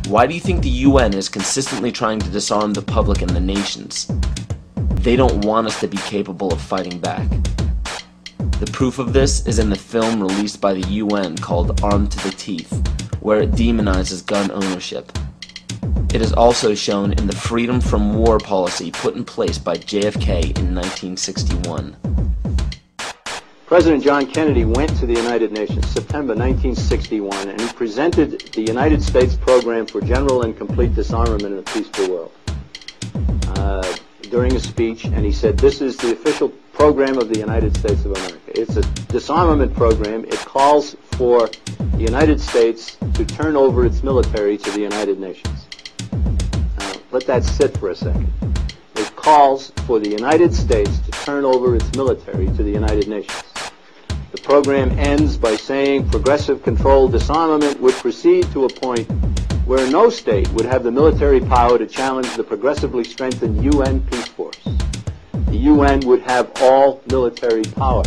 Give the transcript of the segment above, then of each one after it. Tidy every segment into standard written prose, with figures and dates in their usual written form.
Why do you think the UN is consistently trying to disarm the public and the nations? They don't want us to be capable of fighting back. The proof of this is in the film released by the UN called Armed to the Teeth, where it demonizes gun ownership. It is also shown in the freedom from war policy put in place by JFK in 1961. President John Kennedy went to the United Nations September 1961 and he presented the United States program for general and complete disarmament in a peaceful world during a speech, and he said, "This is the official program of the United States of America. It's a disarmament program. It calls for the United States to turn over its military to the United Nations." Now, let that sit for a second. It calls for the United States to turn over its military to the United Nations. The program ends by saying progressive controlled disarmament would proceed to a point where no state would have the military power to challenge the progressively strengthened UN peace force. The UN would have all military power.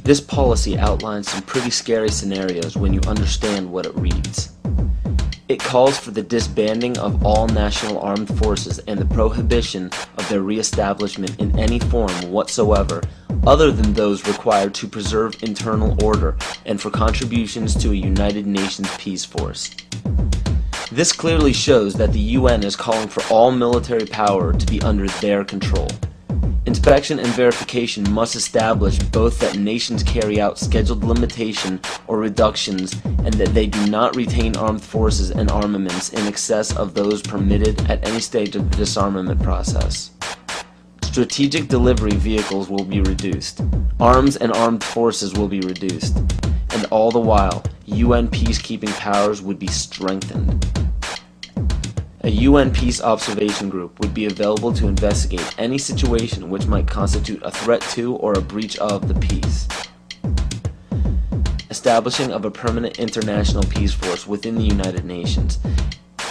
This policy outlines some pretty scary scenarios when you understand what it reads. It calls for the disbanding of all national armed forces and the prohibition of their reestablishment in any form whatsoever other than those required to preserve internal order and for contributions to a United Nations peace force. This clearly shows that the UN is calling for all military power to be under their control. Inspection and verification must establish both that nations carry out scheduled limitation or reductions and that they do not retain armed forces and armaments in excess of those permitted at any stage of the disarmament process. Strategic delivery vehicles will be reduced. Arms and armed forces will be reduced. And all the while, UN peacekeeping powers would be strengthened. A UN Peace Observation Group would be available to investigate any situation which might constitute a threat to or a breach of the peace. Establishing of a permanent international peace force within the United Nations,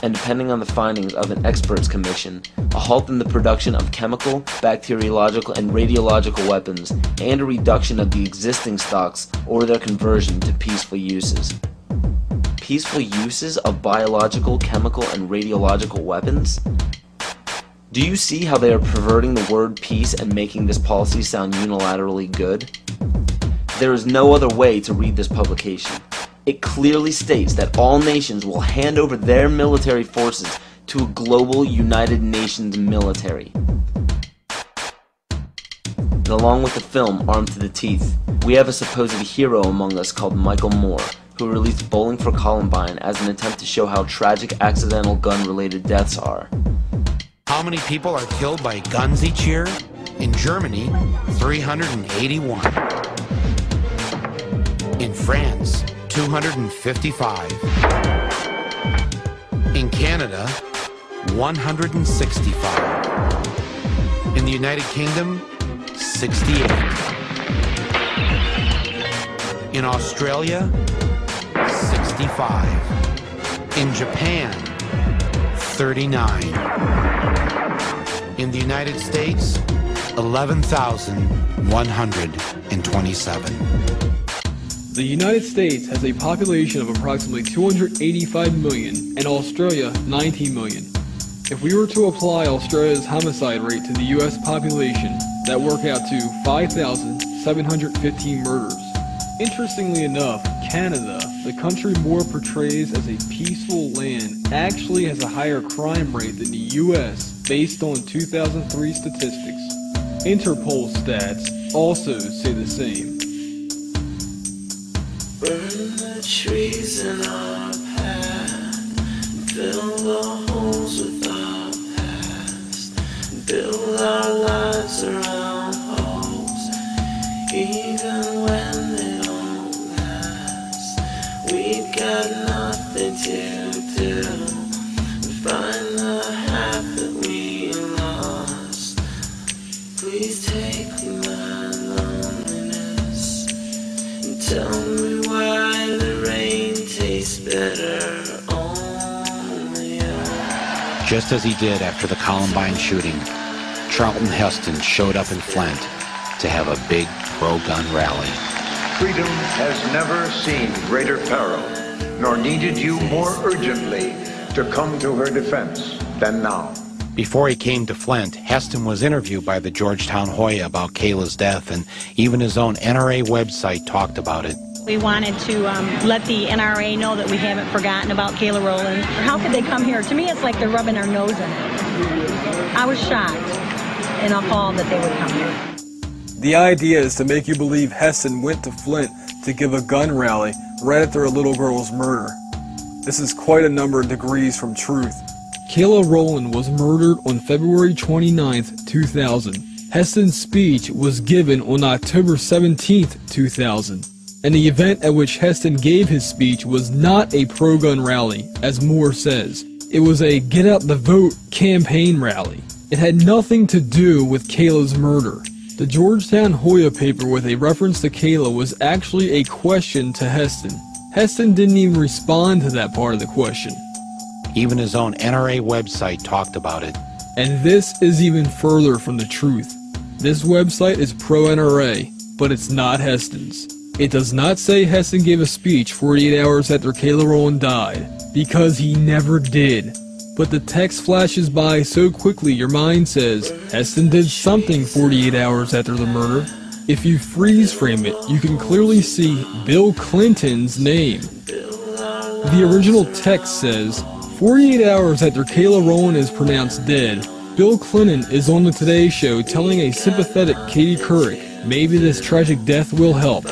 and depending on the findings of an experts commission, a halt in the production of chemical, bacteriological, and radiological weapons, and a reduction of the existing stocks or their conversion to peaceful uses. Peaceful uses of biological, chemical, and radiological weapons? Do you see how they are perverting the word peace and making this policy sound unilaterally good? There is no other way to read this publication. It clearly states that all nations will hand over their military forces to a global United Nations military. And along with the film Armed to the Teeth, we have a supposed hero among us called Michael Moore, who released Bowling for Columbine as an attempt to show how tragic accidental gun-related deaths are. How many people are killed by guns each year? In Germany, 381. In France, 255. In Canada, 165. In the United Kingdom, 68. In Australia, 65. In Japan, 39. In the United States, 11,127. The United States has a population of approximately 285 million and Australia 19 million. If we were to apply Australia's homicide rate to the US population, that work out to 5,715 murders. Interestingly enough, Canada, the country Moore portrays as a peaceful land, actually has a higher crime rate than the US based on 2003 statistics. Interpol stats also say the same. Burn the trees in our path, fill the holes with our past, build our lives around hopes, even when they don't last. We've got nothing to do, find the half that we lost. Please take my loneliness and tell me why the rain tastes better only. Just as he did after the Columbine shooting, Charlton Heston showed up in Flint to have a big pro-gun rally. Freedom has never seen greater peril, nor needed you more urgently to come to her defense than now. Before he came to Flint, Heston was interviewed by the Georgetown Hoya about Kayla's death, and even his own NRA website talked about it. We wanted to let the NRA know that we haven't forgotten about Kayla Rowland. How could they come here? To me, it's like they're rubbing their nose in it. I was shocked and appalled that they would come here. The idea is to make you believe Heston went to Flint to give a gun rally right after a little girl's murder. This is quite a number of degrees from truth. Kayla Rowland was murdered on February 29th, 2000. Heston's speech was given on October 17th, 2000. And the event at which Heston gave his speech was not a pro-gun rally, as Moore says. It was a get out the vote campaign rally. It had nothing to do with Kayla's murder. The Georgetown Hoya paper with a reference to Kayla was actually a question to Heston. Heston didn't even respond to that part of the question. Even his own NRA website talked about it. And this is even further from the truth. This website is pro-NRA, but it's not Heston's. It does not say Heston gave a speech 48 hours after Kayla Rowland died, because he never did. But the text flashes by so quickly your mind says, Heston did something 48 hours after the murder. If you freeze frame it, you can clearly see Bill Clinton's name. The original text says, 48 hours after Kayla Rowland is pronounced dead, Bill Clinton is on the Today Show telling a sympathetic Katie Couric, maybe this tragic death will help.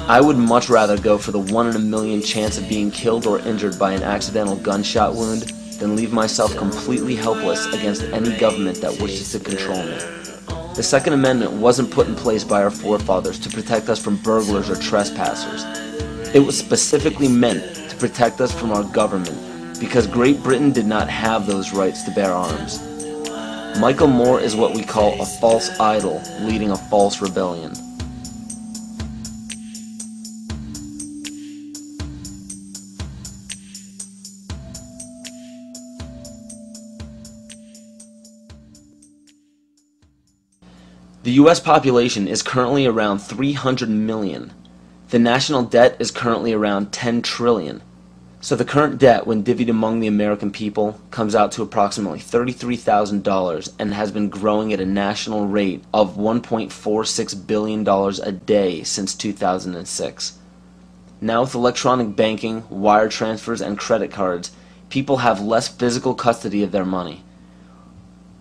I would much rather go for the 1 in a million chance of being killed or injured by an accidental gunshot wound than leave myself completely helpless against any government that wishes to control me. The Second Amendment wasn't put in place by our forefathers to protect us from burglars or trespassers. It was specifically meant to protect us from our government, because Great Britain did not have those rights to bear arms. Michael Moore is what we call a false idol leading a false rebellion. The U.S. population is currently around 300 million. The national debt is currently around 10 trillion. So the current debt, when divvied among the American people, comes out to approximately $33,000 and has been growing at a national rate of $1.46 billion a day since 2006. Now with electronic banking, wire transfers, and credit cards, people have less physical custody of their money.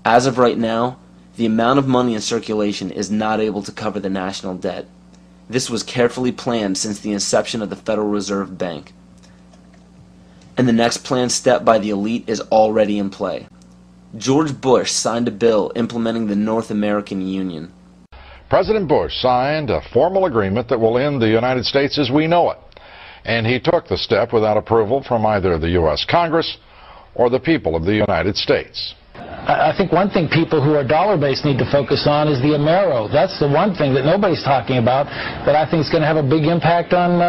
As of right now, the amount of money in circulation is not able to cover the national debt. This was carefully planned since the inception of the Federal Reserve Bank. And the next planned step by the elite is already in play. George Bush signed a bill implementing the North American Union. President Bush signed a formal agreement that will end the United States as we know it. And he took the step without approval from either the U.S. Congress or the people of the United States. I think one thing people who are dollar-based need to focus on is the Amero. That's the one thing that nobody's talking about that I think is going to have a big impact on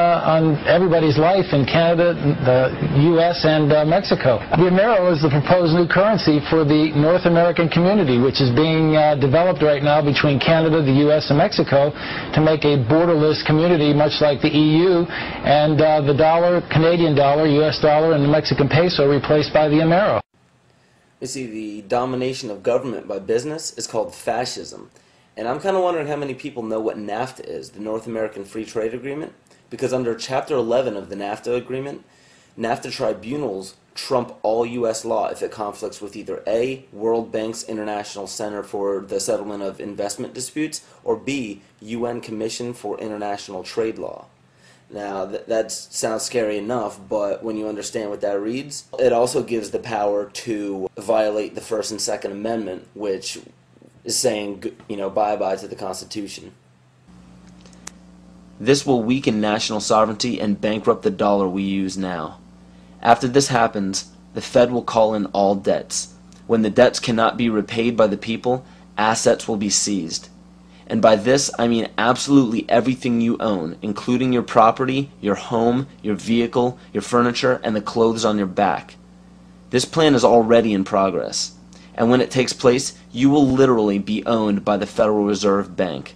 everybody's life in Canada, the U.S., and Mexico. The Amero is the proposed new currency for the North American community, which is being developed right now between Canada, the U.S., and Mexico to make a borderless community, much like the EU, and the dollar, Canadian dollar, U.S. dollar, and the Mexican peso replaced by the Amero. You see, the domination of government by business is called fascism. And I'm kind of wondering how many people know what NAFTA is, the North American Free Trade Agreement. Because under Chapter 11 of the NAFTA agreement, NAFTA tribunals trump all U.S. law if it conflicts with either A, World Bank's International Center for the Settlement of Investment Disputes, or B, UN Commission for International Trade Law. Now, that sounds scary enough, but when you understand what that reads, it also gives the power to violate the First and Second Amendment, which is saying, bye-bye to the Constitution. This will weaken national sovereignty and bankrupt the dollar we use now. After this happens, the Fed will call in all debts. When the debts cannot be repaid by the people, assets will be seized. And by this, I mean absolutely everything you own, including your property, your home, your vehicle, your furniture, and the clothes on your back. This plan is already in progress. And when it takes place, you will literally be owned by the Federal Reserve Bank.